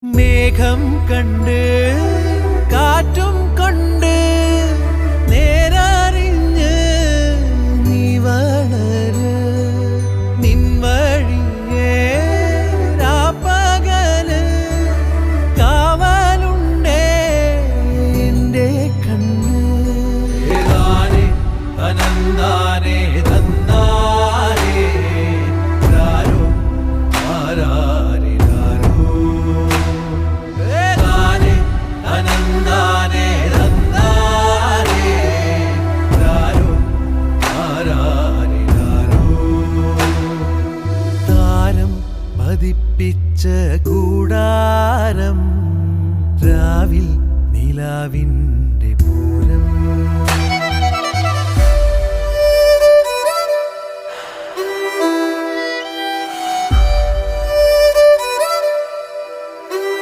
മേഘം കണ്ട് കാറ്റും കൊണ്ട് നേരറിഞ്ഞ് നീ വളര് നിൻ വഴിയേ രാപ്പകല് കാവലുണ്ടേ എൻ്റെ കണ്ണ് ഏതാനേ അനന്താനേ തന്നാരേ രാരോ ആരാരേ പതിപ്പിച്ച കൂടാരം രാവിൽ നിലാവിൻ്റെ പൂ